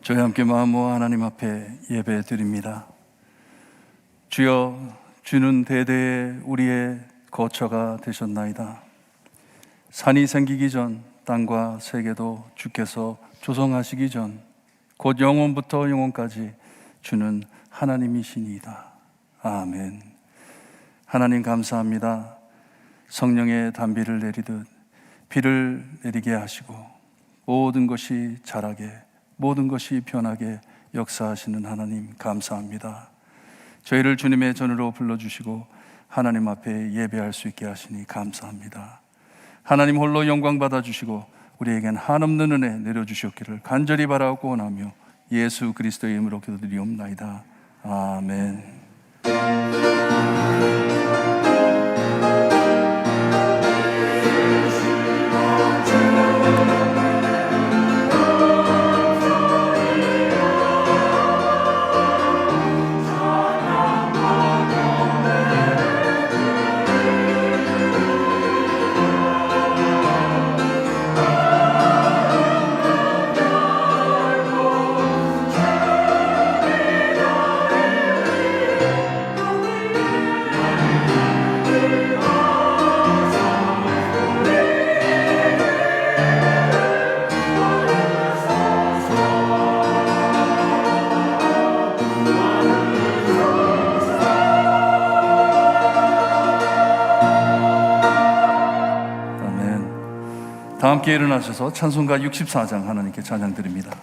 저희 함께 마음 모아 하나님 앞에 예배 드립니다. 주여, 주는 대대에 우리의 거처가 되셨나이다. 산이 생기기 전 땅과 세계도 주께서 조성하시기 전 곧 영원부터 영원까지 주는 하나님이시니이다. 아멘. 하나님 감사합니다. 성령의 단비를 내리듯 비를 내리게 하시고 모든 것이 자라게, 모든 것이 변하게 역사하시는 하나님 감사합니다. 저희를 주님의 전으로 불러주시고 하나님 앞에 예배할 수 있게 하시니 감사합니다. 하나님 홀로 영광 받아주시고 우리에겐 한없는 은혜 내려주시옵기를 간절히 바라고 원하며 예수 그리스도의 이름으로 기도드리옵나이다. 아멘. 다 함께 일어나셔서 찬송가 64장 하나님께 찬양 드립니다.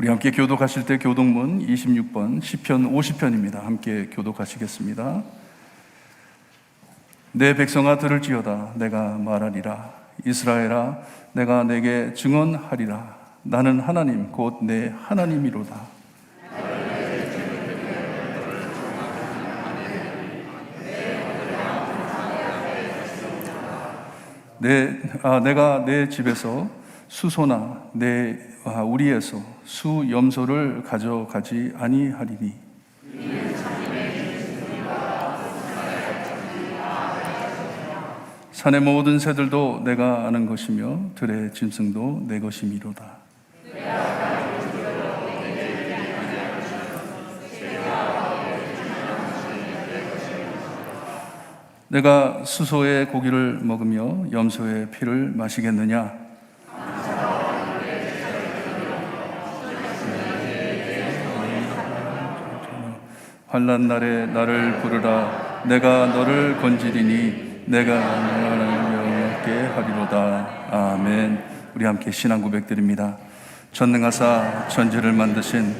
우리 함께 교독하실 때 교독문 26번 시편 50편입니다. 함께 교독하시겠습니다. 내 백성아 들을지어다. 내가 말하리라. 이스라엘아, 내가 내게 증언하리라. 나는 하나님 곧 내 하나님이로다. 내가 내 집에서 수소나 우리에서 수 염소를 가져가지 아니하리니 산의 모든 새들도 내가 아는 것이며 들의 짐승도 내 것이미로다. 내가 수소의 고기를 먹으며 염소의 피를 마시겠느냐? 환난 날에 나를 부르라. 내가 너를 건지리니 내가 너를 영원하게 하리로다. 아멘. 우리 함께 신앙 고백드립니다. 전능하사 천지를 만드신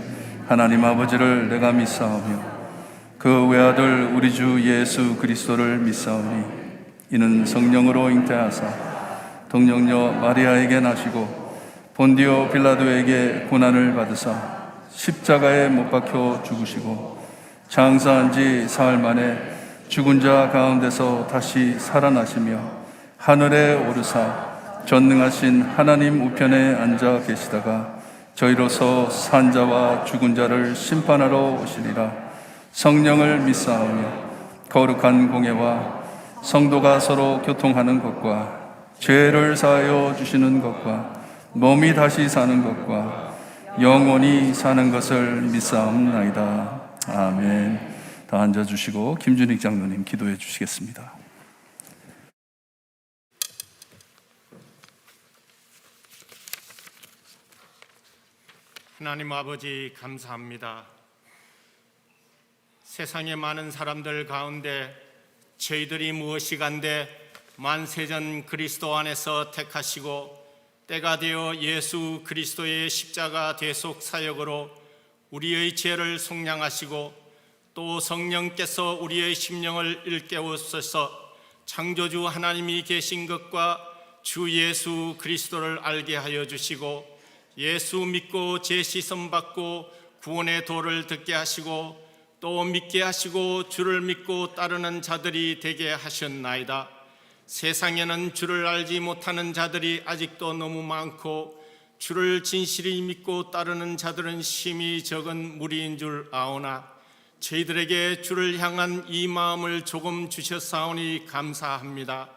하나님 아버지를 내가 믿사오며 그 외아들 우리 주 예수 그리스도를 믿사오니 이는 성령으로 잉태하사 동정녀 마리아에게 나시고 본디오 빌라도에게 고난을 받으사 십자가에 못 박혀 죽으시고 장사한 지 사흘 만에 죽은 자 가운데서 다시 살아나시며 하늘에 오르사 전능하신 하나님 우편에 앉아 계시다가 저희로서 산 자와 죽은 자를 심판하러 오시리라. 성령을 믿사오며 거룩한 공예와 성도가 서로 교통하는 것과 죄를 사하여 주시는 것과 몸이 다시 사는 것과 영원히 사는 것을 믿사옵나이다. 아멘. 다 앉아주시고 김준익 장로님 기도해 주시겠습니다. 하나님 아버지 감사합니다. 세상의 많은 사람들 가운데 저희들이 무엇이간데 만세전 그리스도 안에서 택하시고 때가 되어 예수 그리스도의 십자가 대속 사역으로 우리의 죄를 속량하시고 또 성령께서 우리의 심령을 일깨우소서 창조주 하나님이 계신 것과 주 예수 그리스도를 알게 하여 주시고 예수 믿고 죄 씻음 받고 구원의 도를 듣게 하시고 또 믿게 하시고 주를 믿고 따르는 자들이 되게 하셨나이다. 세상에는 주를 알지 못하는 자들이 아직도 너무 많고 주를 진실히 믿고 따르는 자들은 심히 적은 무리인 줄 아오나 저희들에게 주를 향한 이 마음을 조금 주셨사오니 감사합니다.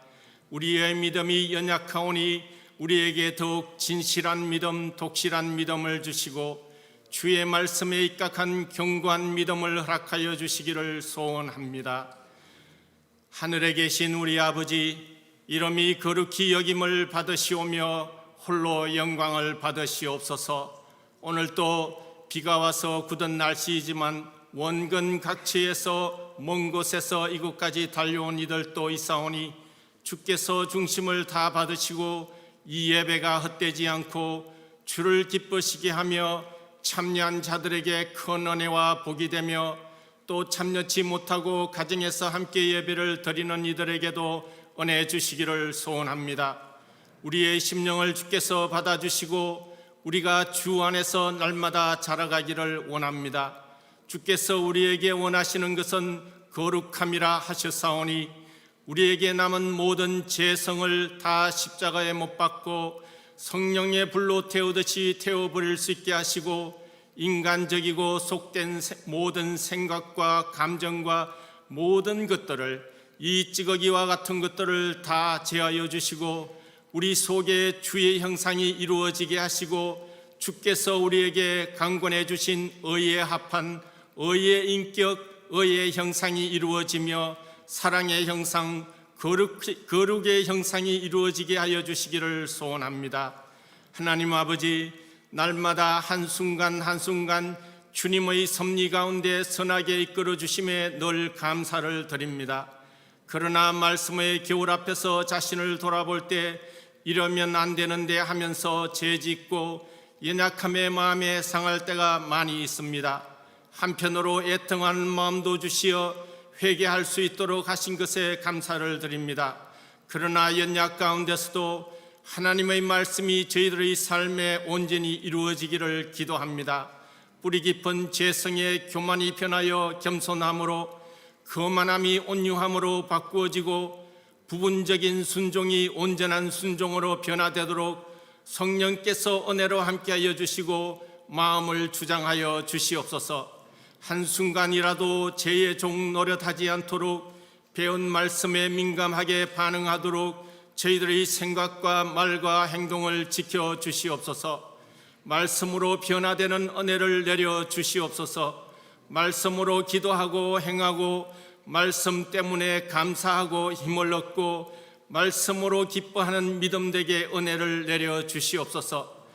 우리의 믿음이 연약하오니 우리에게 더욱 진실한 믿음, 독실한 믿음을 주시고 주의 말씀에 입각한 견고한 믿음을 허락하여 주시기를 소원합니다. 하늘에 계신 우리 아버지, 이름이 거룩히 여김을 받으시오며 홀로 영광을 받으시옵소서. 오늘도 비가 와서 굳은 날씨이지만 원근 각지에서 먼 곳에서 이곳까지 달려온 이들도 있사오니 주께서 중심을 다 받으시고 이 예배가 헛되지 않고 주를 기쁘시게 하며 참여한 자들에게 큰 은혜와 복이 되며 또 참여치 못하고 가정에서 함께 예배를 드리는 이들에게도 은혜 주시기를 소원합니다. 우리의 심령을 주께서 받아주시고 우리가 주 안에서 날마다 자라가기를 원합니다. 주께서 우리에게 원하시는 것은 거룩함이라 하셨사오니 우리에게 남은 모든 죄성을 다 십자가에 못 박고 성령의 불로 태우듯이 태워버릴 수 있게 하시고 인간적이고 속된 모든 생각과 감정과 모든 것들을 이 찌꺼기와 같은 것들을 다 제하여 주시고 우리 속에 주의 형상이 이루어지게 하시고 주께서 우리에게 강권해 주신 의에 합한 의의 인격, 의의 형상이 이루어지며 사랑의 형상, 거룩의 형상이 이루어지게 하여 주시기를 소원합니다. 하나님 아버지, 날마다 한순간 한순간 주님의 섭리 가운데 선하게 이끌어 주심에 늘 감사를 드립니다. 그러나 말씀의 겨울 앞에서 자신을 돌아볼 때 이러면 안 되는데 하면서 죄짓고 연약함의 마음에 상할 때가 많이 있습니다. 한편으로 애통하는 마음도 주시어 회개할 수 있도록 하신 것에 감사를 드립니다. 그러나 연약 가운데서도 하나님의 말씀이 저희들의 삶에 온전히 이루어지기를 기도합니다. 뿌리 깊은 죄성의 교만이 변하여 겸손함으로, 거만함이 온유함으로 바꾸어지고, 부분적인 순종이 온전한 순종으로 변화되도록 성령께서 은혜로 함께하여 주시고 마음을 주장하여 주시옵소서. 한순간이라도 죄의 종 노릇하지 않도록 배운 말씀에 민감하게 반응하도록 저희들의 생각과 말과 행동을 지켜 주시옵소서. 말씀으로 변화되는 은혜를 내려 주시옵소서. 말씀으로 기도하고 행하고, 말씀 때문에 감사하고 힘을 얻고, 말씀으로 기뻐하는 믿음 되게 은혜를 내려 주시옵소서.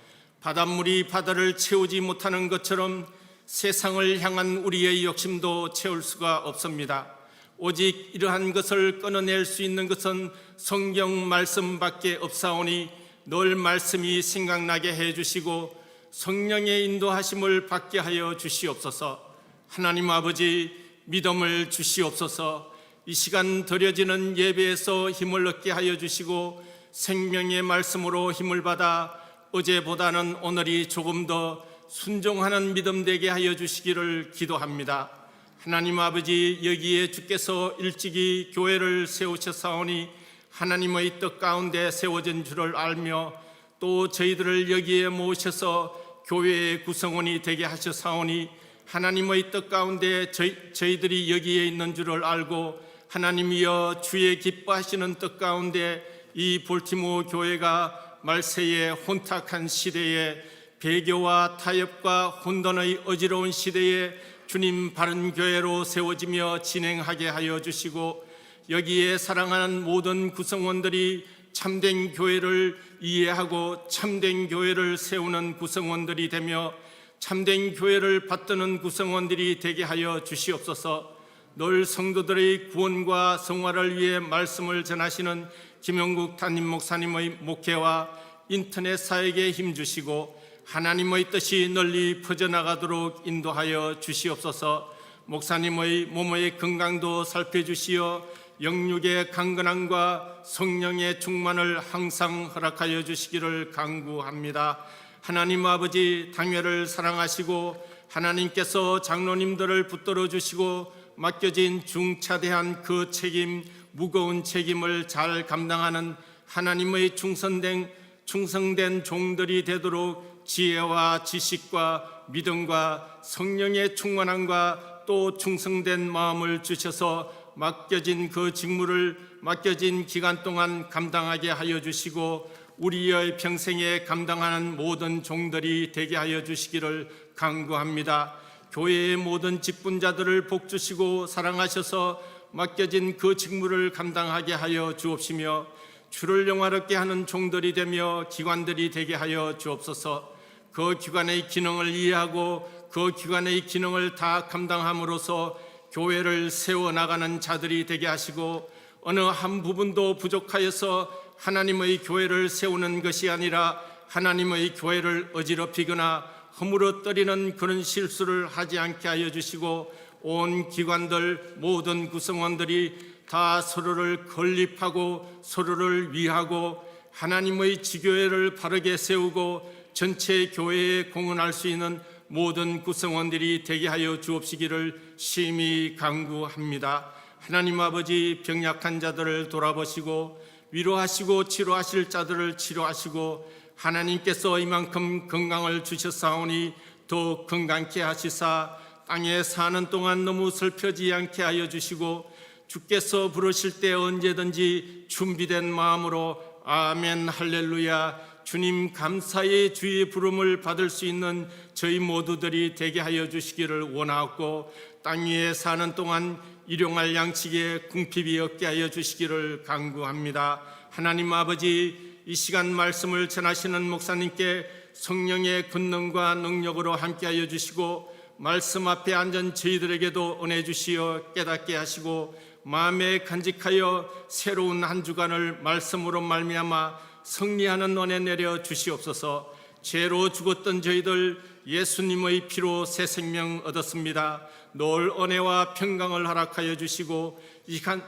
바닷물이 바다를 채우지 못하는 것처럼 세상을 향한 우리의 욕심도 채울 수가 없습니다. 오직 이러한 것을 끊어낼 수 있는 것은 성경 말씀밖에 없사오니 늘 말씀이 생각나게 해주시고 성령의 인도하심을 받게 하여 주시옵소서. 하나님 아버지, 믿음을 주시옵소서. 이 시간 드려지는 예배에서 힘을 얻게 하여 주시고 생명의 말씀으로 힘을 받아 어제보다는 오늘이 조금 더 순종하는 믿음 되게 하여 주시기를 기도합니다. 하나님 아버지, 여기에 주께서 일찍이 교회를 세우셨사오니 하나님의 뜻 가운데 세워진 줄을 알며, 또 저희들을 여기에 모으셔서 교회의 구성원이 되게 하셨사오니 하나님의 뜻 가운데 저희들이 여기에 있는 줄을 알고, 하나님이여 주의 기뻐하시는 뜻 가운데 이 볼티모어 교회가 말세의 혼탁한 시대에, 배교와 타협과 혼돈의 어지러운 시대에 주님 바른 교회로 세워지며 진행하게 하여 주시고, 여기에 사랑하는 모든 구성원들이 참된 교회를 이해하고 참된 교회를 세우는 구성원들이 되며 참된 교회를 받드는 구성원들이 되게 하여 주시옵소서. 늘 성도들의 구원과 성화를 위해 말씀을 전하시는 김영국 담임 목사님의 목회와 인터넷 사역에 힘주시고 하나님의 뜻이 널리 퍼져나가도록 인도하여 주시옵소서. 목사님의 몸의 건강도 살펴주시어 영육의 강건함과 성령의 충만을 항상 허락하여 주시기를 간구합니다. 하나님 아버지, 당회를 사랑하시고 하나님께서 장로님들을 붙들어 주시고 맡겨진 중차대한 그 책임, 무거운 책임을 잘 감당하는 하나님의 충성된 종들이 되도록 지혜와 지식과 믿음과 성령의 충만함과 또 충성된 마음을 주셔서 맡겨진 그 직무를 맡겨진 기간 동안 감당하게 하여 주시고 우리의 평생에 감당하는 모든 종들이 되게 하여 주시기를 간구합니다. 교회의 모든 직분자들을 복주시고 사랑하셔서 맡겨진 그 직무를 감당하게 하여 주옵시며 주를 영화롭게 하는 종들이 되며 기관들이 되게 하여 주옵소서. 그 기관의 기능을 이해하고 그 기관의 기능을 다 감당함으로써 교회를 세워나가는 자들이 되게 하시고, 어느 한 부분도 부족하여서 하나님의 교회를 세우는 것이 아니라 하나님의 교회를 어지럽히거나 허물어뜨리는 그런 실수를 하지 않게 하여 주시고, 온 기관들 모든 구성원들이 다 서로를 건립하고 서로를 위하고 하나님의 지교회를 바르게 세우고 전체 교회에 공헌할 수 있는 모든 구성원들이 되게 하여 주옵시기를 심히 간구합니다. 하나님 아버지, 병약한 자들을 돌아보시고 위로하시고 치료하실 자들을 치료하시고 하나님께서 이만큼 건강을 주셨사오니 더 건강케 하시사 땅에 사는 동안 너무 슬퍼지 않게 하여 주시고 주께서 부르실 때 언제든지 준비된 마음으로 아멘 할렐루야 주님 감사의 주의 부름을 받을 수 있는 저희 모두들이 되게 하여 주시기를 원하고, 땅 위에 사는 동안 일용할 양식에 궁핍이 없게 하여 주시기를 간구합니다. 하나님 아버지, 이 시간 말씀을 전하시는 목사님께 성령의 권능과 능력으로 함께 하여 주시고 말씀 앞에 앉은 저희들에게도 은혜 주시어 깨닫게 하시고 마음에 간직하여 새로운 한 주간을 말씀으로 말미암아 승리하는 은혜 내려 주시옵소서. 죄로 죽었던 저희들, 예수님의 피로 새 생명 얻었습니다. 늘 은혜와 평강을 허락하여 주시고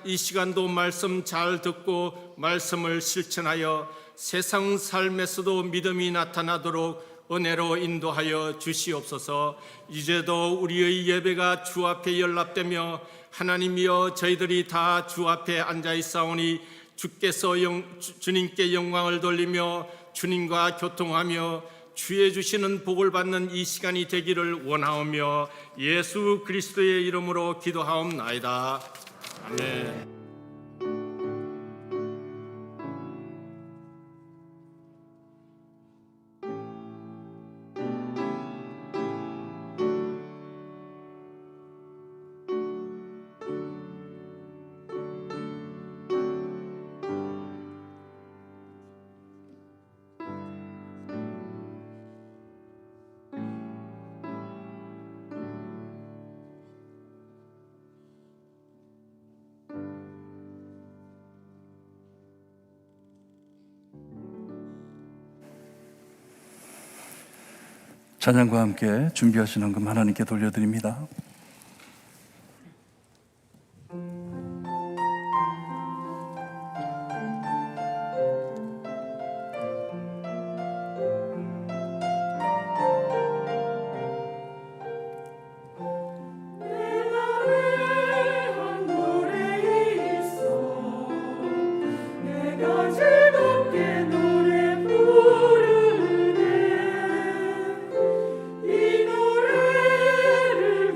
이 시간도 말씀 잘 듣고 말씀을 실천하여 세상 삶에서도 믿음이 나타나도록 은혜로 인도하여 주시옵소서. 이제도 우리의 예배가 주 앞에 연락되며 하나님이여 저희들이 다 주 앞에 앉아 있사오니 주께서 주님께 영광을 돌리며 주님과 교통하며 주의 주시는 복을 받는 이 시간이 되기를 원하오며 예수 그리스도의 이름으로 기도하옵나이다. 아멘. 찬양과 함께 준비하신 헌금 하나님께 돌려드립니다. 이 노래를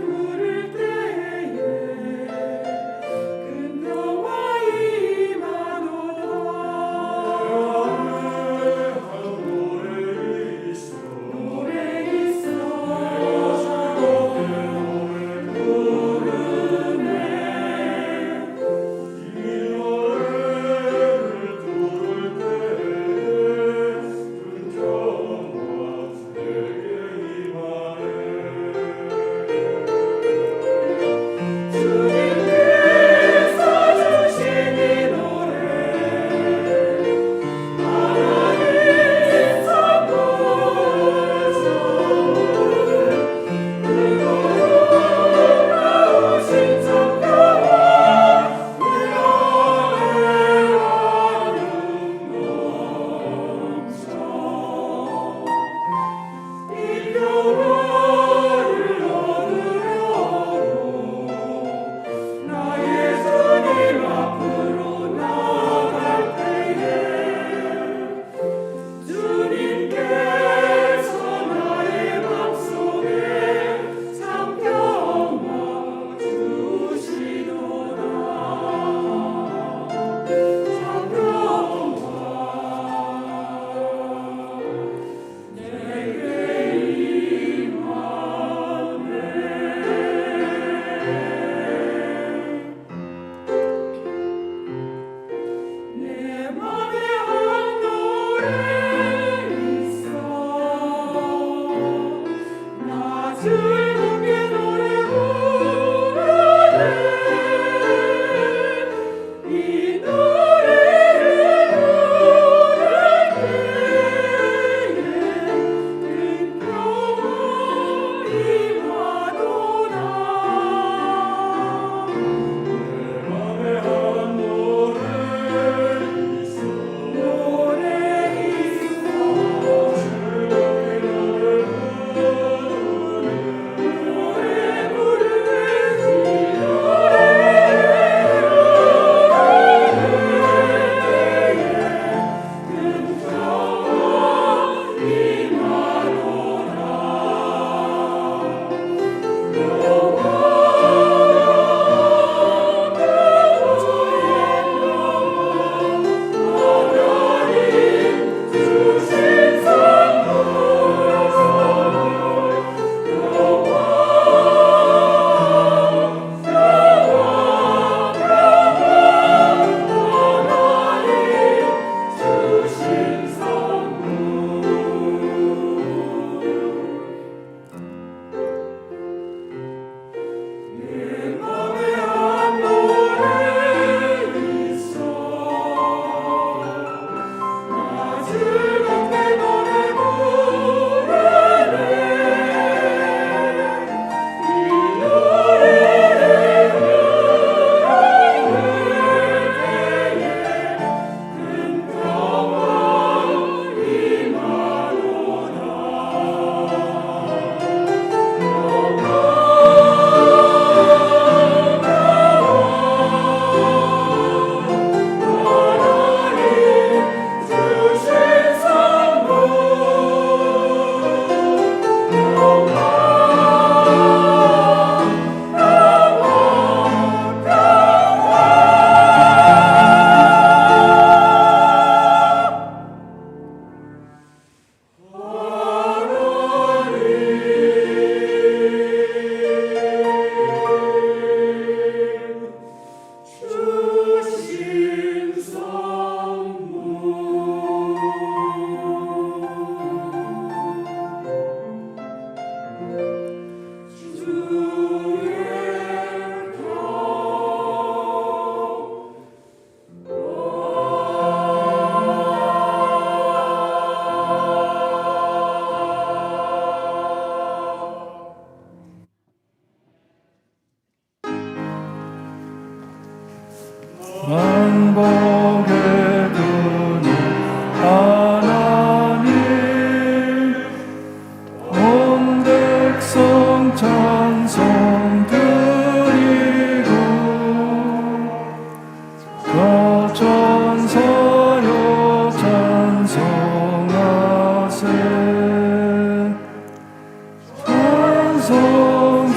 성도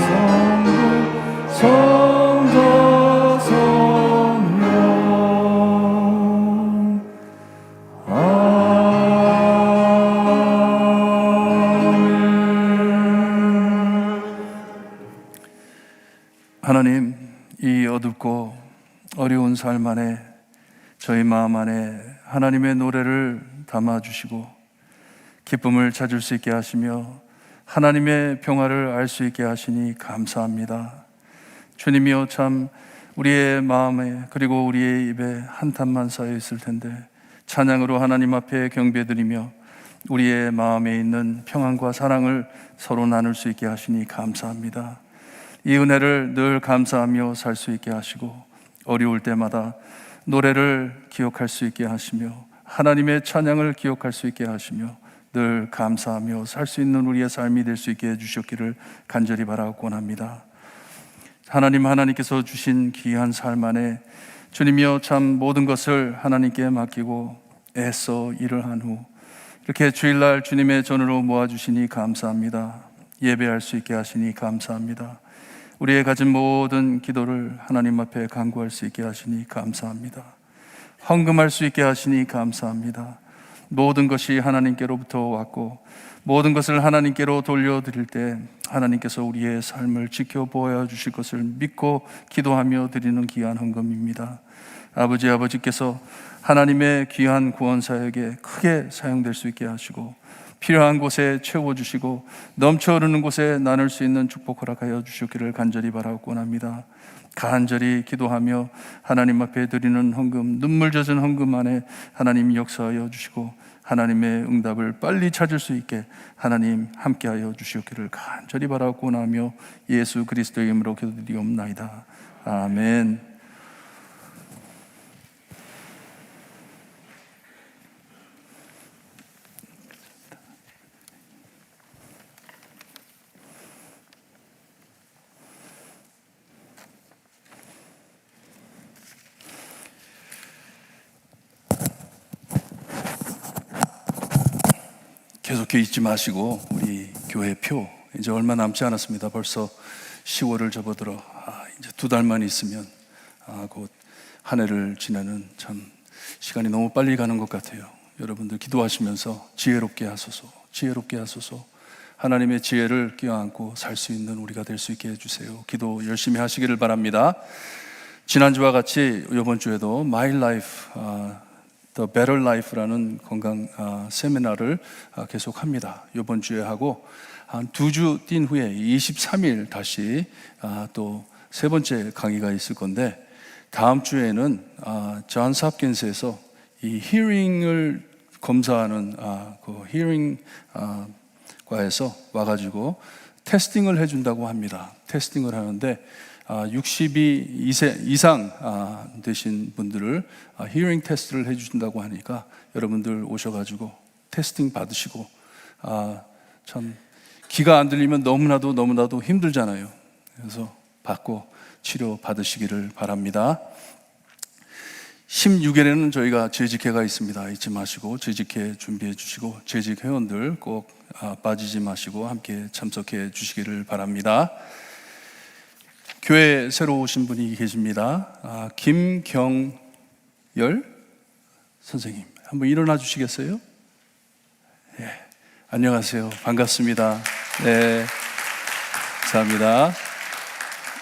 성령 하나님, 이 어둡고 어려운 삶 안에 저희 마음 안에 하나님의 노래를 담아주시고 기쁨을 찾을 수 있게 하시며 하나님의 평화를 알 수 있게 하시니 감사합니다. 주님이여, 참 우리의 마음에 그리고 우리의 입에 한탄만 쌓여 있을 텐데 찬양으로 하나님 앞에 경배드리며 우리의 마음에 있는 평안과 사랑을 서로 나눌 수 있게 하시니 감사합니다. 이 은혜를 늘 감사하며 살 수 있게 하시고 어려울 때마다 노래를 기억할 수 있게 하시며 하나님의 찬양을 기억할 수 있게 하시며 늘 감사하며 살 수 있는 우리의 삶이 될 수 있게 해주셨기를 간절히 바라고 원합니다. 하나님께서 주신 귀한 삶 안에 주님이여, 참 모든 것을 하나님께 맡기고 애써 일을 한 후 이렇게 주일날 주님의 전으로 모아주시니 감사합니다. 예배할 수 있게 하시니 감사합니다. 우리의 가진 모든 기도를 하나님 앞에 간구할 수 있게 하시니 감사합니다. 헌금할 수 있게 하시니 감사합니다. 모든 것이 하나님께로부터 왔고 모든 것을 하나님께로 돌려드릴 때 하나님께서 우리의 삶을 지켜보아 주실 것을 믿고 기도하며 드리는 귀한 헌금입니다. 아버지께서 하나님의 귀한 구원 사역에 크게 사용될 수 있게 하시고 필요한 곳에 채워주시고 넘쳐 흐르는 곳에 나눌 수 있는 축복 허락하여 주시기를 간절히 바라고 원합니다. 간절히 기도하며 하나님 앞에 드리는 헌금, 눈물 젖은 헌금 안에 하나님 역사하여 주시고 하나님의 응답을 빨리 찾을 수 있게 하나님 함께하여 주시기를 간절히 바라고 원하며 예수 그리스도의 이름으로 기도드리옵나이다. 아멘. 계속해 잊지 마시고 우리 교회 표 이제 얼마 남지 않았습니다. 벌써 10월을 접어들어 이제 2달만 있으면 곧 한 해를 지내는 참 시간이 너무 빨리 가는 것 같아요. 여러분들 기도하시면서 지혜롭게 하소서 하나님의 지혜를 껴안고 살 수 있는 우리가 될 수 있게 해주세요. 기도 열심히 하시기를 바랍니다. 지난주와 같이 이번 주에도 My Life The Better Life라는 건강 세미나를 계속합니다. 이번 주에 하고 한 2주 뛴 후에 23일 다시 또 세 번째 강의가 있을 건데 다음 주에는 존스 홉킨스에서 이 히어링을 검사하는 그 히어링 과에서 와가지고 테스팅을 해준다고 합니다. 테스팅을 하는데 62세 이상 되신 분들을 히어링 테스트를 해주신다고 하니까 여러분들 오셔가지고 테스팅 받으시고 참 귀가 안 들리면 너무나도 힘들잖아요. 그래서 받고 치료 받으시기를 바랍니다. 16일에는 저희가 재직회가 있습니다. 잊지 마시고 재직회 준비해 주시고 재직 회원들 꼭 빠지지 마시고 함께 참석해 주시기를 바랍니다. 교회에 새로 오신 분이 계십니다. 김경열 선생님, 한번 일어나 주시겠어요? 예, 안녕하세요. 반갑습니다. 네, 감사합니다.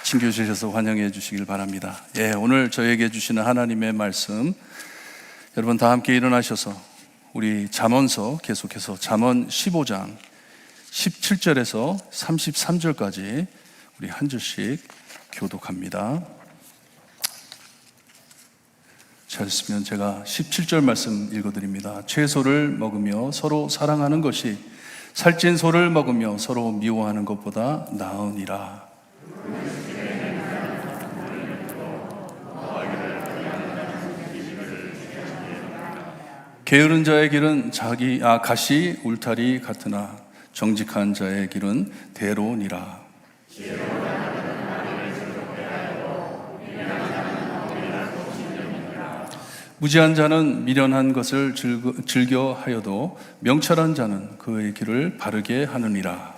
챙겨주셔서 환영해 주시길 바랍니다. 예, 오늘 저에게 주시는 하나님의 말씀, 여러분 다 함께 일어나셔서 우리 잠언서 계속해서 잠언 15장 17절에서 33절까지 우리 한 절씩 교독합니다. 잘했으면 제가 17절 말씀 읽어드립니다. 채소를 먹으며 서로 사랑하는 것이 살찐 소를 먹으며 서로 미워하는 것보다 나으니라. 게으른 자의 길은 가시 울타리 같으나 정직한 자의 길은 대로니라. 무지한 자는 미련한 것을 즐겨 하여도 명철한 자는 그의 길을 바르게 하느니라.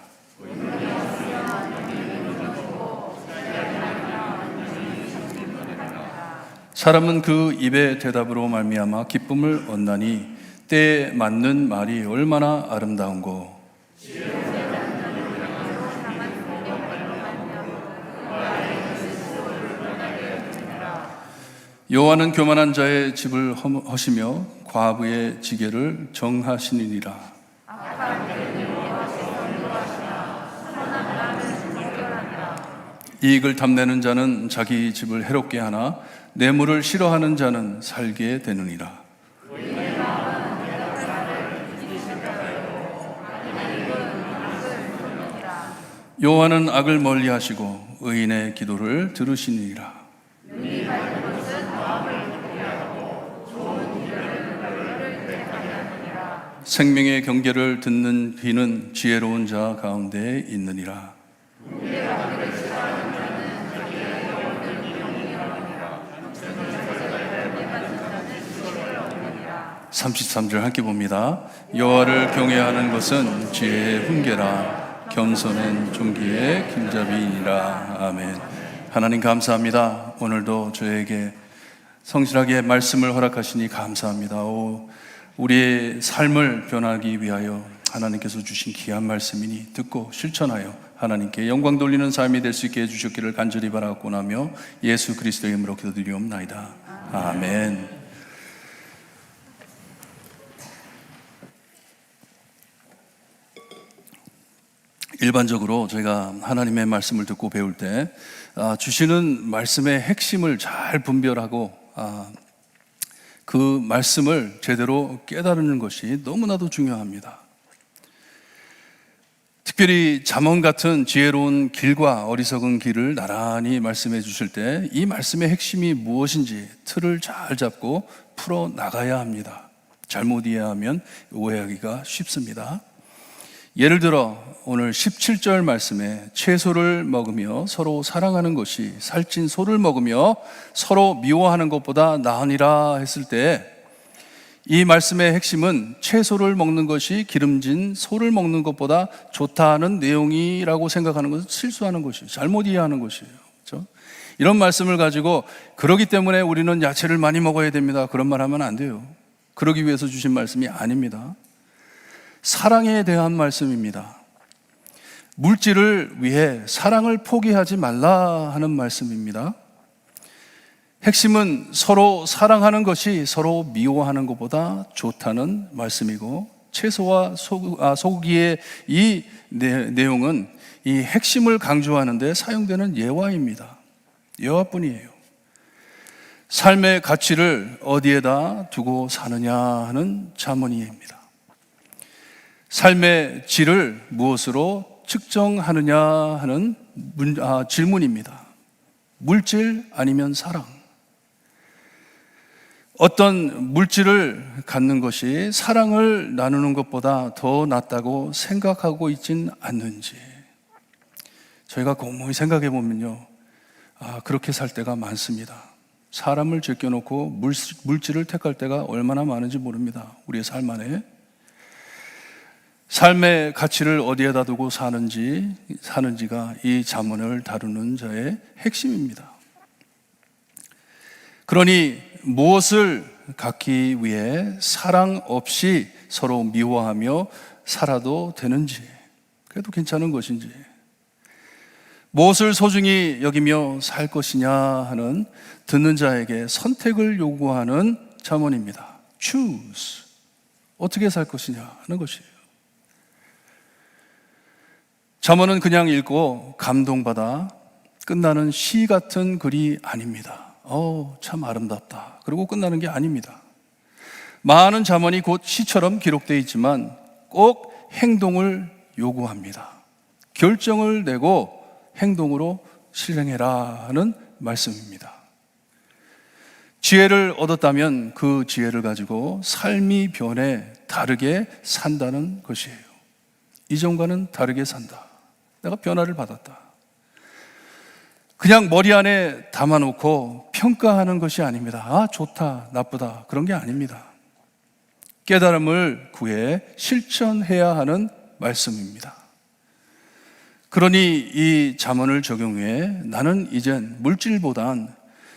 사람은 그 입의 대답으로 말미암아 기쁨을 얻나니 때에 맞는 말이 얼마나 아름다운고. 여호와는 교만한 자의 집을 허시며 과부의 지게를 정하시느니라. 이익을 탐내는 자는 자기 집을 해롭게 하나 뇌물을 싫어하는 자는 살게 되느니라. 여호와는 악을 멀리하시고 의인의 기도를 들으시느니라. 생명의 경계를 듣는 귀는 지혜로운 자 가운데 있느니라. 33절 함께 봅니다. 여호와를 경외하는 것은 지혜의 훈계라 겸손은 존귀의 길잡이니라. 아멘. 하나님 감사합니다. 오늘도 저에게 성실하게 말씀을 허락하시니 감사합니다. 우리의 삶을 변하기 위하여 하나님께서 주신 귀한 말씀이니 듣고 실천하여 하나님께 영광 돌리는 삶이 될 수 있게 해주셨기를 간절히 바라고나며 예수 그리스도의 이름으로 기도드리옵나이다. 아멘. 일반적으로 저희가 하나님의 말씀을 듣고 배울 때 주시는 말씀의 핵심을 잘 분별하고 그 말씀을 제대로 깨달는 것이 너무나도 중요합니다. 특별히 잠언 같은 지혜로운 길과 어리석은 길을 나란히 말씀해 주실 때 이 말씀의 핵심이 무엇인지 틀을 잘 잡고 풀어 나가야 합니다. 잘못 이해하면 오해하기가 쉽습니다. 예를 들어 오늘 17절 말씀에 채소를 먹으며 서로 사랑하는 것이 살찐 소를 먹으며 서로 미워하는 것보다 나으니라 했을 때 이 말씀의 핵심은 채소를 먹는 것이 기름진 소를 먹는 것보다 좋다는 내용이라고 생각하는 것은 실수하는 것이에요. 잘못 이해하는 것이에요. 그렇죠? 이런 말씀을 가지고 그러기 때문에 우리는 야채를 많이 먹어야 됩니다. 그런 말 하면 안 돼요. 그러기 위해서 주신 말씀이 아닙니다. 사랑에 대한 말씀입니다. 물질을 위해 사랑을 포기하지 말라 하는 말씀입니다. 핵심은 서로 사랑하는 것이 서로 미워하는 것보다 좋다는 말씀이고 채소와 소고기의 이 내용은 이 핵심을 강조하는 데 사용되는 예화입니다. 예화뿐이에요. 삶의 가치를 어디에다 두고 사느냐 하는 자문입니다. 삶의 질을 무엇으로 측정하느냐 하는 질문입니다. 물질 아니면 사랑. 어떤 물질을 갖는 것이 사랑을 나누는 것보다 더 낫다고 생각하고 있진 않는지 저희가 곰곰이 생각해 보면요, 그렇게 살 때가 많습니다. 사람을 제껴놓고 물질을 택할 때가 얼마나 많은지 모릅니다. 우리의 삶 안에 삶의 가치를 어디에다 두고 사는지가 이 잠언을 다루는 자의 핵심입니다. 그러니 무엇을 갖기 위해 사랑 없이 서로 미워하며 살아도 되는지, 그래도 괜찮은 것인지, 무엇을 소중히 여기며 살 것이냐 하는 듣는 자에게 선택을 요구하는 잠언입니다. Choose. 어떻게 살 것이냐 하는 것이에요. 잠언은 그냥 읽고 감동받아 끝나는 시 같은 글이 아닙니다. 참 아름답다. 그리고 끝나는 게 아닙니다. 많은 잠언이 곧 시처럼 기록되어 있지만 꼭 행동을 요구합니다. 결정을 내고 행동으로 실행해라 하는 말씀입니다. 지혜를 얻었다면 그 지혜를 가지고 삶이 변해 다르게 산다는 것이에요. 이전과는 다르게 산다. 내가 변화를 받았다. 그냥 머리 안에 담아놓고 평가하는 것이 아닙니다. 좋다, 나쁘다, 그런 게 아닙니다. 깨달음을 구해 실천해야 하는 말씀입니다. 그러니 이 잠언을 적용해 나는 이젠 물질보단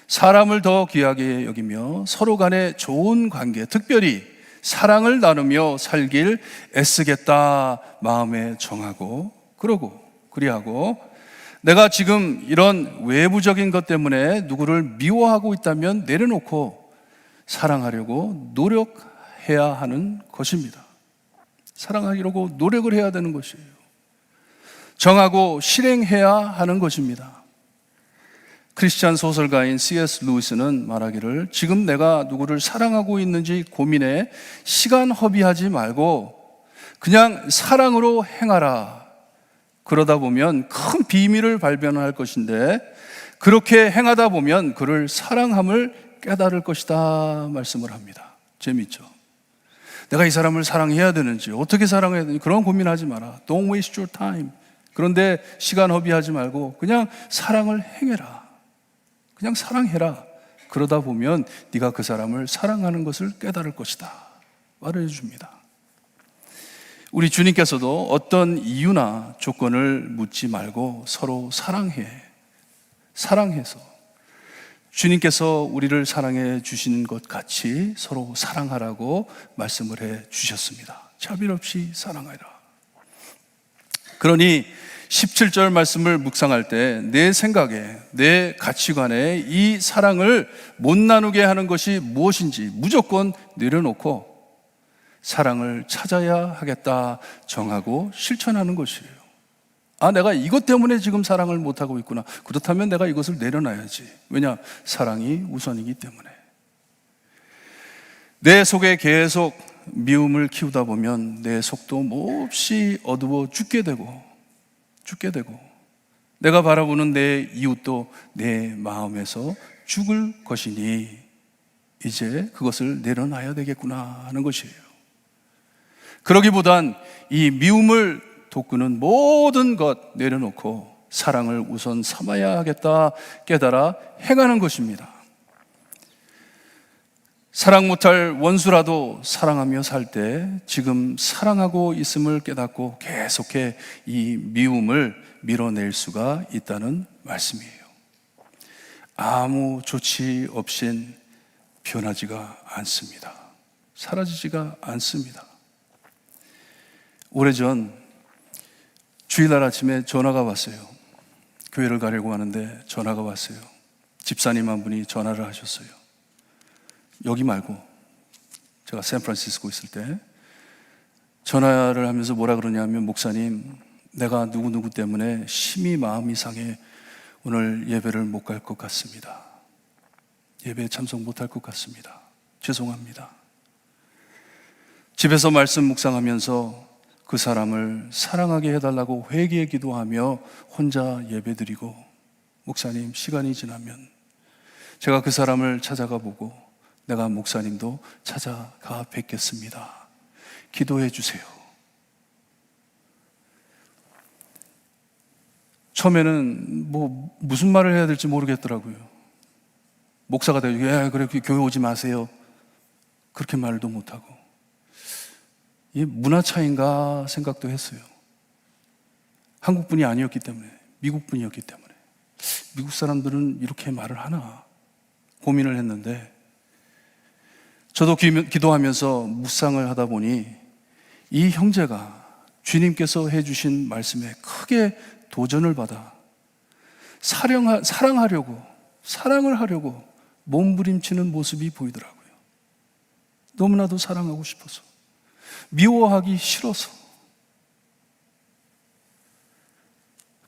사람을 더 귀하게 여기며 서로 간에 좋은 관계, 특별히 사랑을 나누며 살길 애쓰겠다 마음에 정하고, 그리하고 내가 지금 이런 외부적인 것 때문에 누구를 미워하고 있다면 내려놓고 사랑하려고 노력해야 하는 것입니다. 사랑하려고 노력을 해야 되는 것이에요. 정하고 실행해야 하는 것입니다. 크리스찬 소설가인 C.S. 루이스는 말하기를, 지금 내가 누구를 사랑하고 있는지 고민해 시간 허비하지 말고 그냥 사랑으로 행하라. 그러다 보면 큰 비밀을 발견할 것인데, 그렇게 행하다 보면 그를 사랑함을 깨달을 것이다 말씀을 합니다. 재밌죠? 내가 이 사람을 사랑해야 되는지, 어떻게 사랑해야 되는지 그런 고민하지 마라. Don't waste your time. 그런데 시간 허비하지 말고 그냥 사랑을 행해라. 그냥 사랑해라. 그러다 보면 네가 그 사람을 사랑하는 것을 깨달을 것이다 말해 줍니다. 우리 주님께서도 어떤 이유나 조건을 묻지 말고 서로 사랑해서 주님께서 우리를 사랑해 주시는 것 같이 서로 사랑하라고 말씀을 해 주셨습니다. 차별 없이 사랑하라. 그러니 17절 말씀을 묵상할 때 내 생각에, 내 가치관에 이 사랑을 못 나누게 하는 것이 무엇인지 무조건 내려놓고 사랑을 찾아야 하겠다 정하고 실천하는 것이에요. 아, 내가 이것 때문에 지금 사랑을 못하고 있구나. 그렇다면 내가 이것을 내려놔야지. 왜냐? 사랑이 우선이기 때문에. 내 속에 계속 미움을 키우다 보면 내 속도 몹시 어두워 죽게 되고 내가 바라보는 내 이웃도 내 마음에서 죽을 것이니 이제 그것을 내려놔야 되겠구나 하는 것이에요. 그러기보단 이 미움을 돋구는 모든 것 내려놓고 사랑을 우선 삼아야 하겠다 깨달아 행하는 것입니다. 사랑 못할 원수라도 사랑하며 살 때 지금 사랑하고 있음을 깨닫고 계속해 이 미움을 밀어낼 수가 있다는 말씀이에요. 아무 조치 없인 변하지가 않습니다. 사라지지가 않습니다. 오래전 주일날 아침에 전화가 왔어요. 교회를 가려고 하는데 전화가 왔어요. 집사님 한 분이 전화를 하셨어요. 여기 말고 제가 샌프란시스코 있을 때 전화를 하면서 뭐라 그러냐면, 목사님, 내가 누구누구 때문에 심히 마음이 상해 오늘 예배를 못 갈 것 같습니다. 예배에 참석 못할 것 같습니다. 죄송합니다. 집에서 말씀 묵상하면서 그 사람을 사랑하게 해달라고 회개의 기도하며 혼자 예배드리고, 목사님, 시간이 지나면 제가 그 사람을 찾아가 보고 내가 목사님도 찾아가 뵙겠습니다. 기도해 주세요. 처음에는 무슨 말을 해야 될지 모르겠더라고요. 목사가 되고, 그래, 교회 오지 마세요. 그렇게 말도 못하고. 이게 문화 차이인가 생각도 했어요. 한국 분이 아니었기 때문에, 미국 분이었기 때문에. 미국 사람들은 이렇게 말을 하나 고민을 했는데, 저도 기도하면서 묵상을 하다 보니 이 형제가 주님께서 해주신 말씀에 크게 도전을 받아 사랑을 하려고 몸부림치는 모습이 보이더라고요. 너무나도 사랑하고 싶어서, 미워하기 싫어서,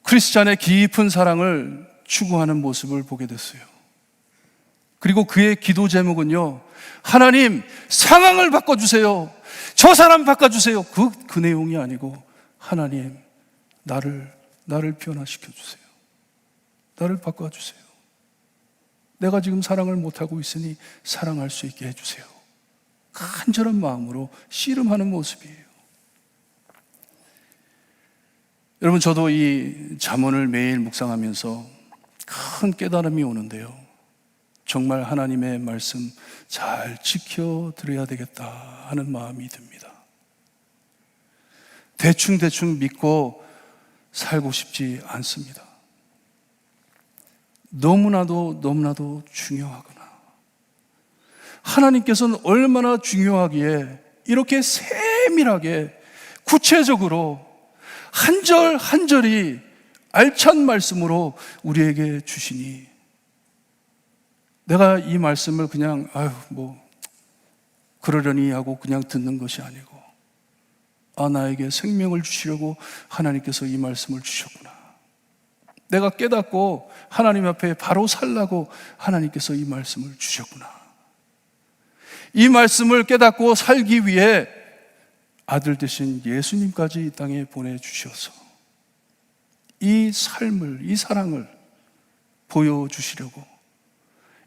크리스찬의 깊은 사랑을 추구하는 모습을 보게 됐어요. 그리고 그의 기도 제목은요, 하나님, 상황을 바꿔주세요. 저 사람 바꿔주세요. 그 내용이 아니고, 하나님, 나를 변화시켜주세요. 나를 바꿔주세요. 내가 지금 사랑을 못하고 있으니 사랑할 수 있게 해주세요. 간절한 마음으로 씨름하는 모습이에요. 여러분, 저도 이 잠언을 매일 묵상하면서 큰 깨달음이 오는데요, 정말 하나님의 말씀 잘 지켜드려야 되겠다 하는 마음이 듭니다. 대충 믿고 살고 싶지 않습니다. 너무나도 중요하구나. 하나님께서는 얼마나 중요하기에 이렇게 세밀하게 구체적으로 한 절 한 절이 알찬 말씀으로 우리에게 주시니, 내가 이 말씀을 그냥 그러려니 하고 그냥 듣는 것이 아니고, 나에게 생명을 주시려고 하나님께서 이 말씀을 주셨구나. 내가 깨닫고 하나님 앞에 바로 살라고 하나님께서 이 말씀을 주셨구나. 이 말씀을 깨닫고 살기 위해 아들 되신 예수님까지 이 땅에 보내주셔서 이 삶을, 이 사랑을 보여주시려고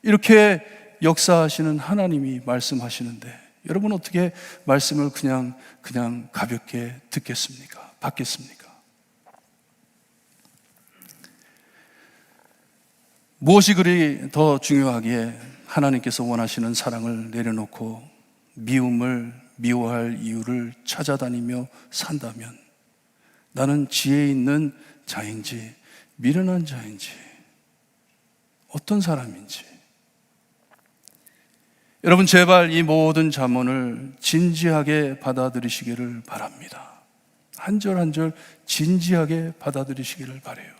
이렇게 역사하시는 하나님이 말씀하시는데, 여러분 어떻게 말씀을 그냥 가볍게 듣겠습니까? 받겠습니까? 무엇이 그리 더 중요하기에 하나님께서 원하시는 사랑을 내려놓고 미움을 미워할 이유를 찾아다니며 산다면, 나는 지혜 있는 자인지 미련한 자인지 어떤 사람인지, 여러분 제발 이 모든 잠언을 진지하게 받아들이시기를 바랍니다. 한 절 한 절 진지하게 받아들이시기를 바라요.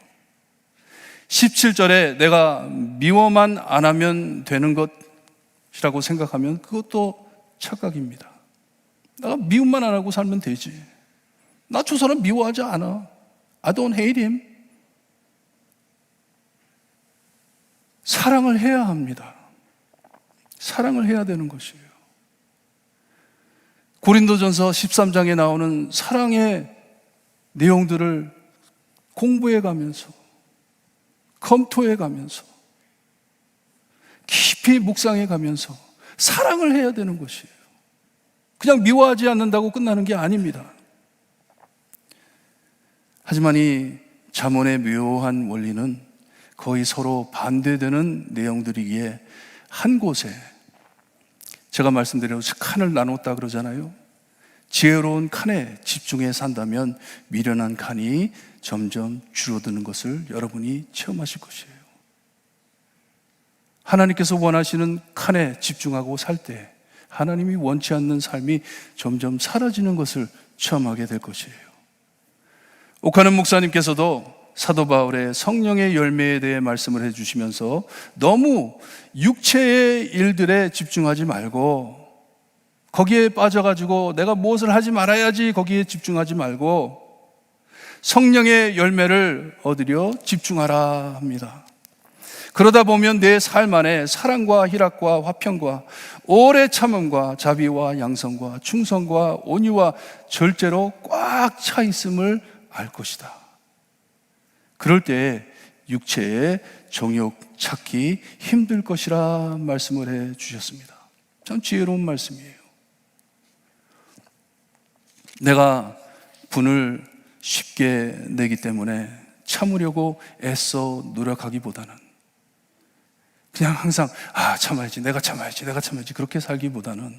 17절에 내가 미워만 안 하면 되는 것이라고 생각하면 그것도 착각입니다. 내가 미움만 안 하고 살면 되지. 나 저 사람 미워하지 않아. I don't hate him. 사랑을 해야 합니다. 사랑을 해야 되는 것이에요. 고린도전서 13장에 나오는 사랑의 내용들을 공부해 가면서, 검토해 가면서, 깊이 묵상해 가면서 사랑을 해야 되는 것이에요. 그냥 미워하지 않는다고 끝나는 게 아닙니다. 하지만 이 잠언의 묘한 원리는 거의 서로 반대되는 내용들이기에 한 곳에, 제가 말씀드린 칸을 나눴다 그러잖아요. 지혜로운 칸에 집중해 산다면 미련한 칸이 점점 줄어드는 것을 여러분이 체험하실 것이에요. 하나님께서 원하시는 칸에 집중하고 살 때 하나님이 원치 않는 삶이 점점 사라지는 것을 체험하게 될 것이에요. 오카는 목사님께서도 사도 바울의 성령의 열매에 대해 말씀을 해주시면서 너무 육체의 일들에 집중하지 말고, 거기에 빠져가지고 내가 무엇을 하지 말아야지 거기에 집중하지 말고 성령의 열매를 얻으려 집중하라 합니다. 그러다 보면 내 삶 안에 사랑과 희락과 화평과 오래 참음과 자비와 양성과 충성과 온유와 절제로 꽉 차 있음을 알 것이다. 그럴 때 육체의 정욕 찾기 힘들 것이라 말씀을 해 주셨습니다. 참 지혜로운 말씀이에요. 내가 분을 쉽게 내기 때문에 참으려고 애써 노력하기보다는 그냥 항상 참아야지, 내가 참아야지 그렇게 살기보다는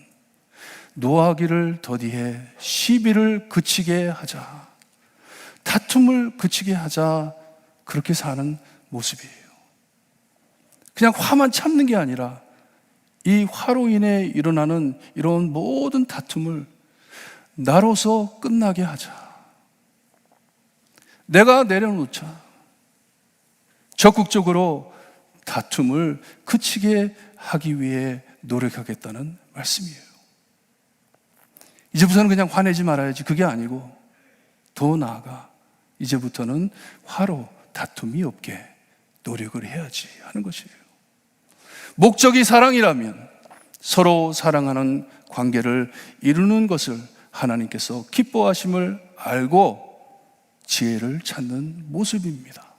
노하기를 더디해 시비를 그치게 하자, 다툼을 그치게 하자, 그렇게 사는 모습이에요. 그냥 화만 참는 게 아니라 이 화로 인해 일어나는 이런 모든 다툼을 나로서 끝나게 하자. 내가 내려놓자. 적극적으로 다툼을 그치게 하기 위해 노력하겠다는 말씀이에요. 이제부터는 그냥 화내지 말아야지, 그게 아니고 더 나아가 이제부터는 화로 다툼이 없게 노력을 해야지 하는 것이에요. 목적이 사랑이라면 서로 사랑하는 관계를 이루는 것을 하나님께서 기뻐하심을 알고 지혜를 찾는 모습입니다.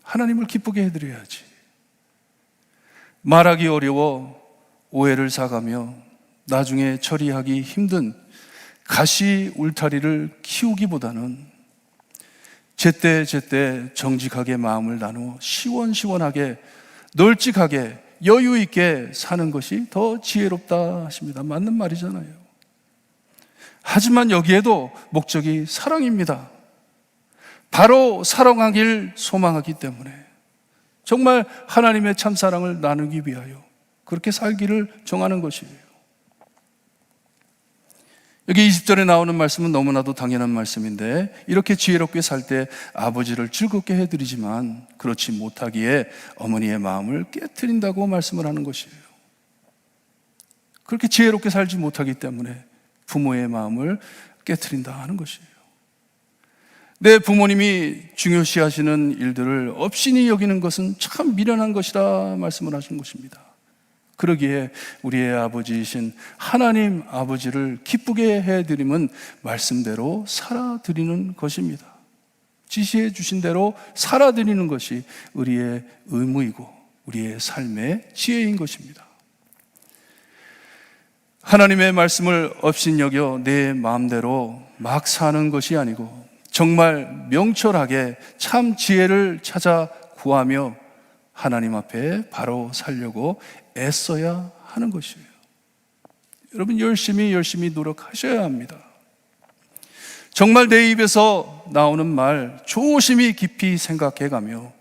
하나님을 기쁘게 해드려야지. 말하기 어려워 오해를 사가며 나중에 처리하기 힘든 가시 울타리를 키우기보다는 제때 정직하게 마음을 나누어 시원시원하게 널찍하게 여유 있게 사는 것이 더 지혜롭다 하십니다. 맞는 말이잖아요. 하지만 여기에도 목적이 사랑입니다. 바로 사랑하길 소망하기 때문에 정말 하나님의 참사랑을 나누기 위하여 그렇게 살기를 정하는 것이에요. 여기 20절에 나오는 말씀은 너무나도 당연한 말씀인데, 이렇게 지혜롭게 살 때 아버지를 즐겁게 해드리지만 그렇지 못하기에 어머니의 마음을 깨트린다고 말씀을 하는 것이에요. 그렇게 지혜롭게 살지 못하기 때문에 부모의 마음을 깨트린다 하는 것이에요. 내 부모님이 중요시 하시는 일들을 업신이 여기는 것은 참 미련한 것이라 말씀을 하신 것입니다. 그러기에 우리의 아버지이신 하나님 아버지를 기쁘게 해드림은 말씀대로 살아드리는 것입니다. 지시해 주신 대로 살아드리는 것이 우리의 의무이고 우리의 삶의 지혜인 것입니다. 하나님의 말씀을 업신여겨 내 마음대로 막 사는 것이 아니고 정말 명철하게 참 지혜를 찾아 구하며 하나님 앞에 바로 살려고 애써야 하는 것이에요. 여러분, 열심히 노력하셔야 합니다. 정말 내 입에서 나오는 말 조심히 깊이 생각해가며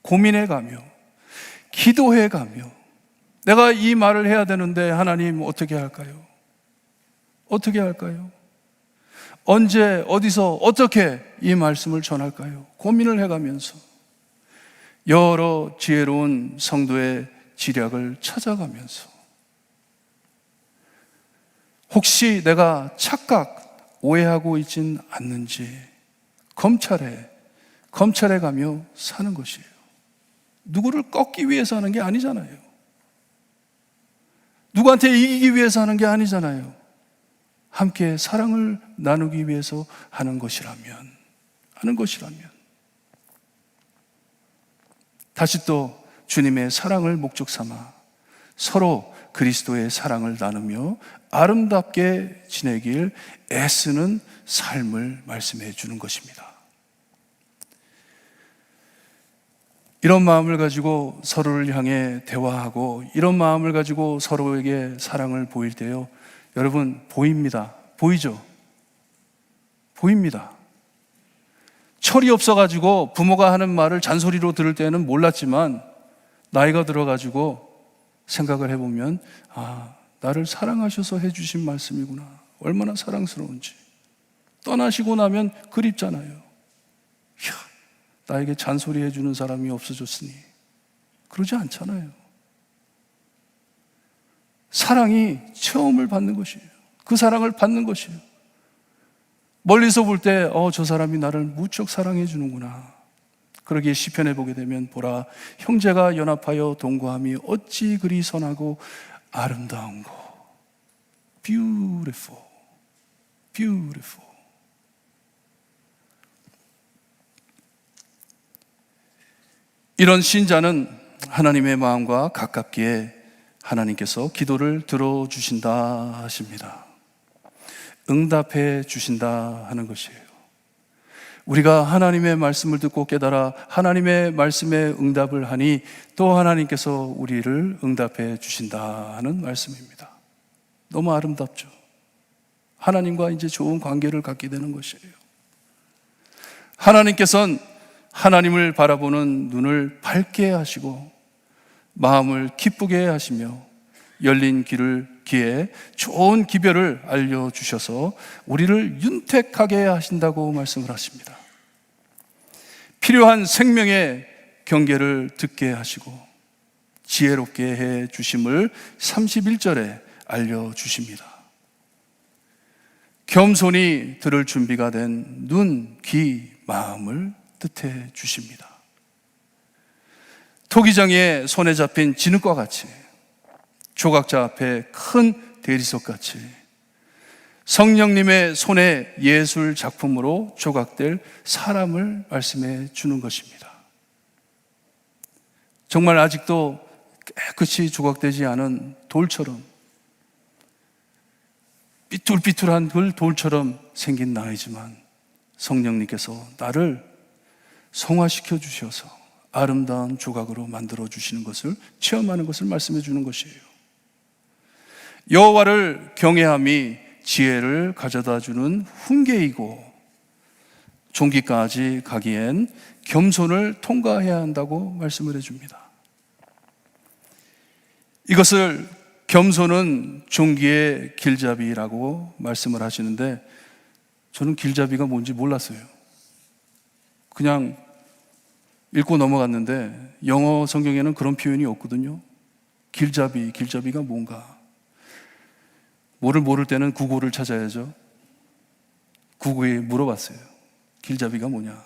고민해가며 기도해가며 내가 이 말을 해야 되는데 하나님 어떻게 할까요? 어떻게 할까요? 언제 어디서 어떻게 이 말씀을 전할까요? 고민을 해가면서 여러 지혜로운 성도의 지략을 찾아가면서 혹시 내가 착각, 오해하고 있진 않는지 검찰에 가며 사는 것이에요. 누구를 꺾기 위해서 하는 게 아니잖아요. 누구한테 이기기 위해서 하는 게 아니잖아요. 함께 사랑을 나누기 위해서 하는 것이라면 다시 또 주님의 사랑을 목적 삼아 서로 그리스도의 사랑을 나누며 아름답게 지내길 애쓰는 삶을 말씀해 주는 것입니다. 이런 마음을 가지고 서로를 향해 대화하고 이런 마음을 가지고 서로에게 사랑을 보일 때요, 여러분 보입니다. 보이죠? 보입니다. 철이 없어가지고 부모가 하는 말을 잔소리로 들을 때는 몰랐지만 나이가 들어가지고 생각을 해보면 나를 사랑하셔서 해주신 말씀이구나. 얼마나 사랑스러운지. 떠나시고 나면 그립잖아요. 이야, 나에게 잔소리 해주는 사람이 없어졌으니. 그러지 않잖아요. 사랑이 체험을 받는 것이에요. 그 사랑을 받는 것이에요. 멀리서 볼 때 저 사람이 나를 무척 사랑해 주는구나. 그러기에 시편에 보게 되면 보라, 형제가 연합하여 동거함이 어찌 그리 선하고 아름다운고. Beautiful, beautiful. 이런 신자는 하나님의 마음과 가깝기에 하나님께서 기도를 들어주신다 하십니다. 응답해 주신다 하는 것이에요. 우리가 하나님의 말씀을 듣고 깨달아 하나님의 말씀에 응답을 하니 또 하나님께서 우리를 응답해 주신다 하는 말씀입니다. 너무 아름답죠. 하나님과 이제 좋은 관계를 갖게 되는 것이에요. 하나님께서는 하나님을 바라보는 눈을 밝게 하시고 마음을 기쁘게 하시며 열린 귀에 좋은 기별을 알려주셔서 우리를 윤택하게 하신다고 말씀을 하십니다. 필요한 생명의 경계를 듣게 하시고 지혜롭게 해 주심을 31절에 알려주십니다. 겸손히 들을 준비가 된 눈, 귀, 마음을 뜻해 주십니다. 토기장의 손에 잡힌 진흙과 같이 조각자 앞에 큰 대리석같이 성령님의 손에 예술 작품으로 조각될 사람을 말씀해 주는 것입니다. 정말 아직도 깨끗이 조각되지 않은 돌처럼 삐뚤삐뚤한 그 돌처럼 생긴 나이지만 성령님께서 나를 성화시켜 주셔서 아름다운 조각으로 만들어 주시는 것을 체험하는 것을 말씀해 주는 것이에요. 여호와를 경외함이 지혜를 가져다 주는 훈계이고 종기까지 가기엔 겸손을 통과해야 한다고 말씀을 해줍니다. 이것을 겸손은 종기의 길잡이라고 말씀을 하시는데 저는 길잡이가 뭔지 몰랐어요. 그냥 읽고 넘어갔는데 영어 성경에는 그런 표현이 없거든요. 길잡이가 뭔가. 뭐를 모를 때는 구글을 찾아야죠. 구글에 물어봤어요. 길잡이가 뭐냐?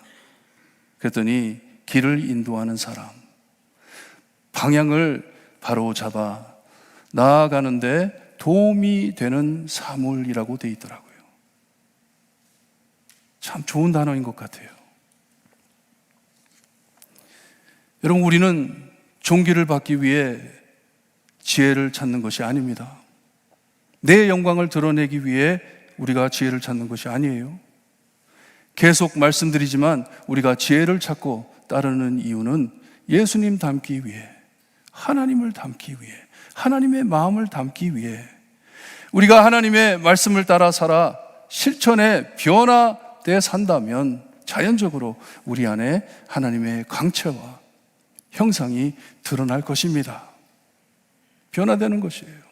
그랬더니 길을 인도하는 사람, 방향을 바로 잡아 나아가는데 도움이 되는 사물이라고 돼 있더라고요. 참 좋은 단어인 것 같아요. 여러분, 우리는 종기를 받기 위해 지혜를 찾는 것이 아닙니다. 내 영광을 드러내기 위해 우리가 지혜를 찾는 것이 아니에요. 계속 말씀드리지만 우리가 지혜를 찾고 따르는 이유는 예수님 닮기 위해, 하나님을 닮기 위해, 하나님의 마음을 닮기 위해, 우리가 하나님의 말씀을 따라 살아 실천에 변화되어 산다면 자연적으로 우리 안에 하나님의 광채와 형상이 드러날 것입니다. 변화되는 것이에요.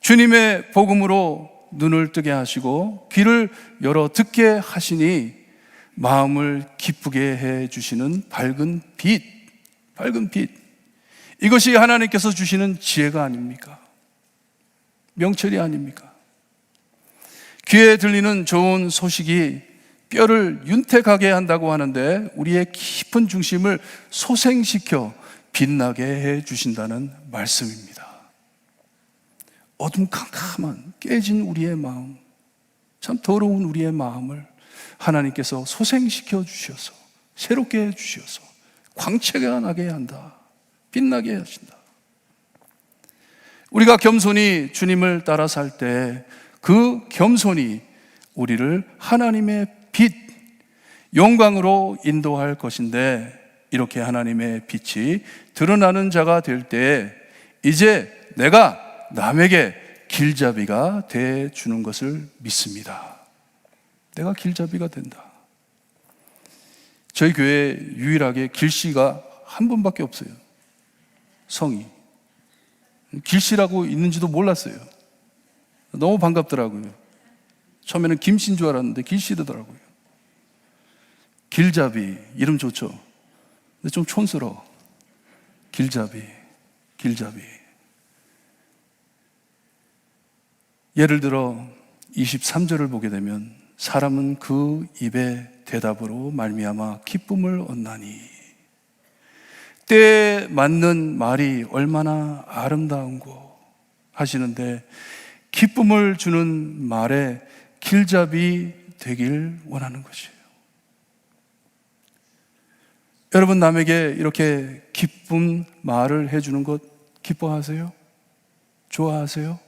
주님의 복음으로 눈을 뜨게 하시고 귀를 열어 듣게 하시니 마음을 기쁘게 해 주시는 밝은 빛. 이것이 하나님께서 주시는 지혜가 아닙니까? 명철이 아닙니까? 귀에 들리는 좋은 소식이 뼈를 윤택하게 한다고 하는데 우리의 깊은 중심을 소생시켜 빛나게 해 주신다는 말씀입니다. 어둠캄캄한 깨진 우리의 마음, 참 더러운 우리의 마음을 하나님께서 소생시켜 주셔서 새롭게 해 주셔서 광채가 나게 한다, 빛나게 하신다. 우리가 겸손히 주님을 따라 살 때 그 겸손이 우리를 하나님의 빛, 영광으로 인도할 것인데, 이렇게 하나님의 빛이 드러나는 자가 될 때 이제 내가 남에게 길잡이가 돼 주는 것을 믿습니다. 내가 길잡이가 된다. 저희 교회에 유일하게 길씨가 한 분밖에 없어요. 성이. 길씨라고 있는지도 몰랐어요. 너무 반갑더라고요. 처음에는 김씨인 줄 알았는데 길씨더라고요. 길잡이, 이름 좋죠? 근데 좀 촌스러워. 길잡이. 예를 들어 23절을 보게 되면 사람은 그 입의 대답으로 말미암아 기쁨을 얻나니, 때에 맞는 말이 얼마나 아름다운고 하시는데, 기쁨을 주는 말에 길잡이 되길 원하는 것이에요. 여러분, 남에게 이렇게 기쁜 말을 해주는 것 기뻐하세요? 좋아하세요?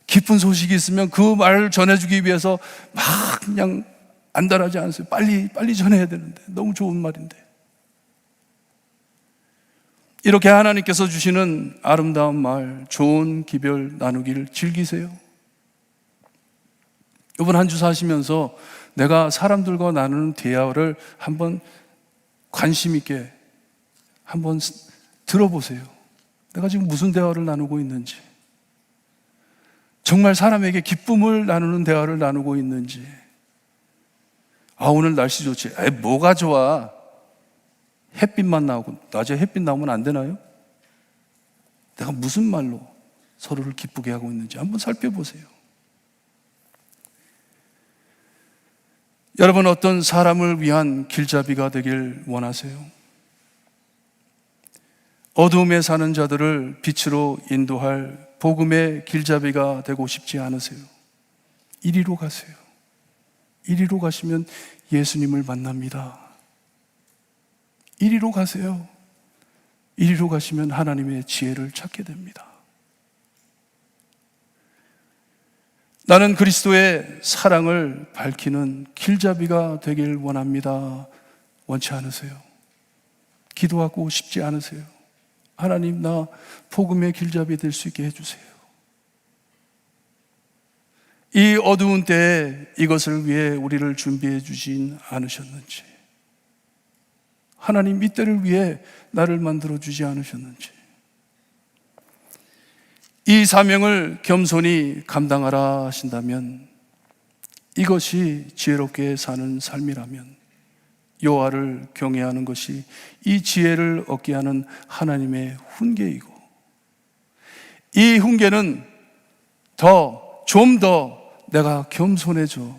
기쁜 소식이 있으면 그 말을 전해주기 위해서 막 그냥 안달하지 않으세요? 빨리 전해야 되는데, 너무 좋은 말인데. 이렇게 하나님께서 주시는 아름다운 말, 좋은 기별 나누기를 즐기세요. 이번 한 주 사시면서 내가 사람들과 나누는 대화를 한번 관심 있게 한번 들어보세요. 내가 지금 무슨 대화를 나누고 있는지, 정말 사람에게 기쁨을 나누는 대화를 나누고 있는지. 오늘 날씨 좋지. 뭐가 좋아? 햇빛만 나오고, 낮에 햇빛 나오면 안 되나요? 내가 무슨 말로 서로를 기쁘게 하고 있는지 한번 살펴보세요. 여러분, 어떤 사람을 위한 길잡이가 되길 원하세요? 어두움에 사는 자들을 빛으로 인도할 복음의 길잡이가 되고 싶지 않으세요? 이리로 가세요. 이리로 가시면 예수님을 만납니다. 이리로 가세요. 이리로 가시면 하나님의 지혜를 찾게 됩니다. 나는 그리스도의 사랑을 밝히는 길잡이가 되길 원합니다. 원치 않으세요? 기도하고 싶지 않으세요? 하나님, 나 복음의 길잡이 될 수 있게 해주세요. 이 어두운 때에 이것을 위해 우리를 준비해 주진 않으셨는지, 하나님 이 때를 위해 나를 만들어 주지 않으셨는지, 이 사명을 겸손히 감당하라 하신다면, 이것이 지혜롭게 사는 삶이라면, 여호와를 경외하는 것이 이 지혜를 얻게 하는 하나님의 훈계이고, 이 훈계는 좀 더 내가 겸손해져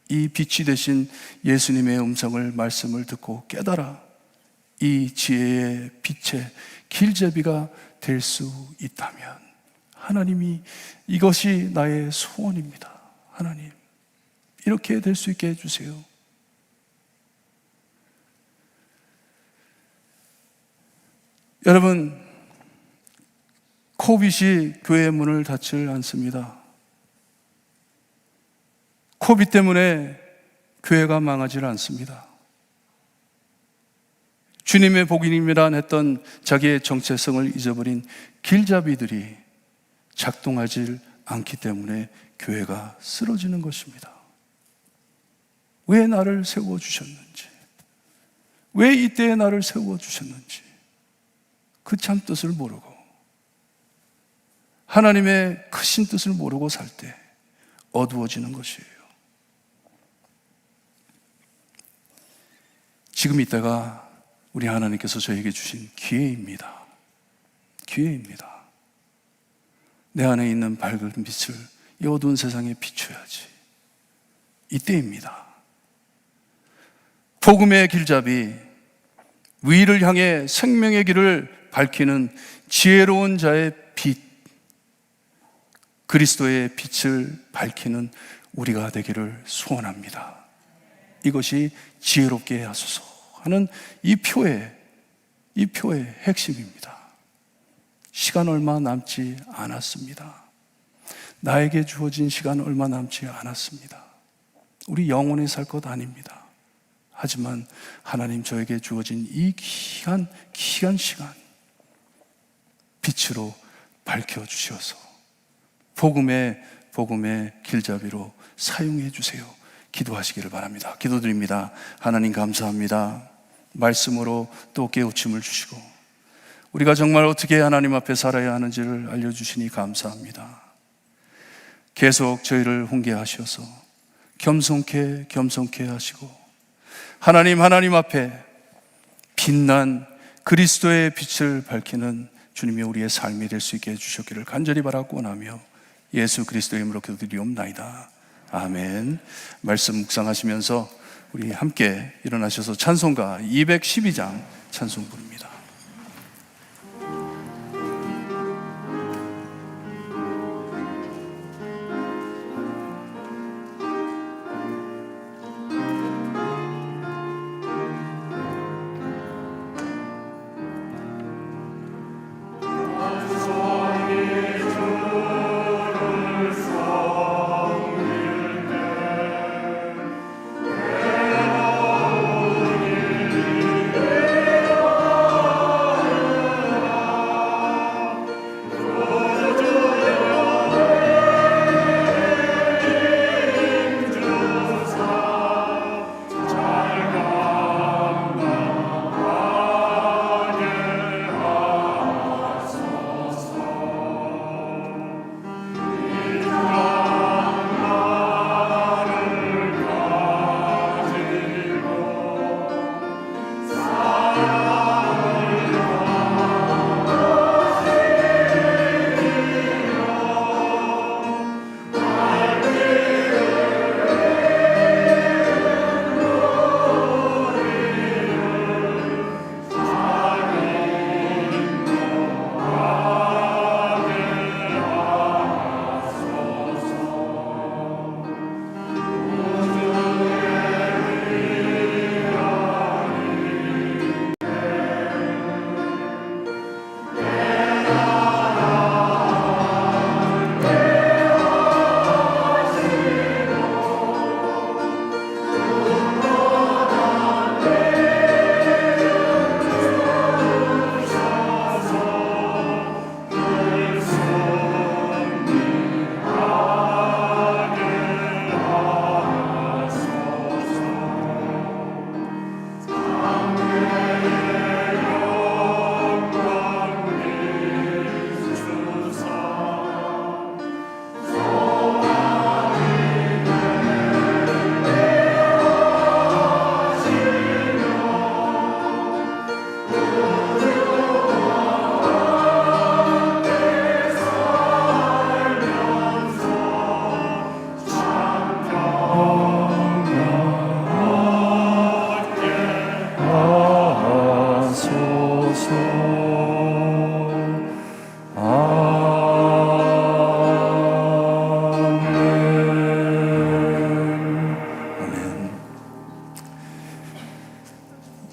이 빛이 되신 예수님의 음성을, 말씀을 듣고 깨달아 이 지혜의 빛의 길잡이가 될 수 있다면, 하나님이 이것이 나의 소원입니다. 하나님, 이렇게 될 수 있게 해주세요. 여러분, 코빗이 교회의 문을 닫질 않습니다. 코빗 때문에 교회가 망하지 않습니다. 주님의 복임이란 했던 자기의 정체성을 잊어버린 길잡이들이 작동하지 않기 때문에 교회가 쓰러지는 것입니다. 왜 나를 세워주셨는지, 왜 이때에 나를 세워주셨는지 그 참 뜻을 모르고, 하나님의 크신 뜻을 모르고 살 때 어두워지는 것이에요. 지금 이때가 우리 하나님께서 저에게 주신 기회입니다. 기회입니다. 내 안에 있는 밝은 빛을 이 어두운 세상에 비춰야지. 이때입니다. 복음의 길잡이, 위를 향해 생명의 길을 밝히는 지혜로운 자의 빛, 그리스도의 빛을 밝히는 우리가 되기를 소원합니다. 이것이 지혜롭게 하소서 하는 이 표의 핵심입니다. 시간 얼마 남지 않았습니다. 나에게 주어진 시간 얼마 남지 않았습니다. 우리 영원히 살 것 아닙니다. 하지만 하나님 저에게 주어진 이 귀한 시간 빛으로 밝혀주셔서 복음의 길잡이로 사용해 주세요. 기도하시기를 바랍니다. 기도드립니다. 하나님 감사합니다. 말씀으로 또 깨우침을 주시고 우리가 정말 어떻게 하나님 앞에 살아야 하는지를 알려주시니 감사합니다. 계속 저희를 훈계하셔서 겸손케 하시고 하나님 앞에 빛난 그리스도의 빛을 밝히는 주님이 우리의 삶이 될 수 있게 해주셨기를 간절히 바라고 원하며 예수 그리스도의 이름으로 기도드리옵나이다. 아멘. 말씀 묵상하시면서 우리 함께 일어나셔서 찬송가 212장 찬송 부릅니다.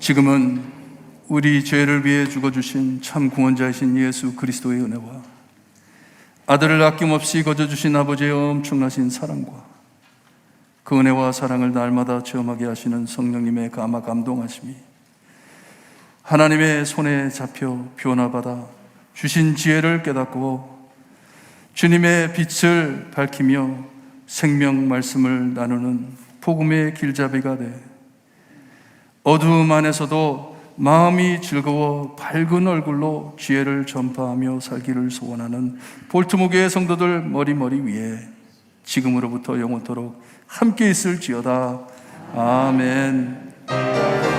지금은 우리 죄를 위해 죽어주신 참 구원자이신 예수 그리스도의 은혜와 아들을 아낌없이 거저주신 아버지의 엄청나신 사랑과 그 은혜와 사랑을 날마다 체험하게 하시는 성령님의 감화 감동하심이 하나님의 손에 잡혀 변화받아 주신 지혜를 깨닫고 주님의 빛을 밝히며 생명 말씀을 나누는 복음의 길잡이가 돼 어두움 안에서도 마음이 즐거워 밝은 얼굴로 지혜를 전파하며 살기를 소원하는 볼트모교의 성도들 머리머리 위에 지금으로부터 영원토록 함께 있을지어다. 아멘.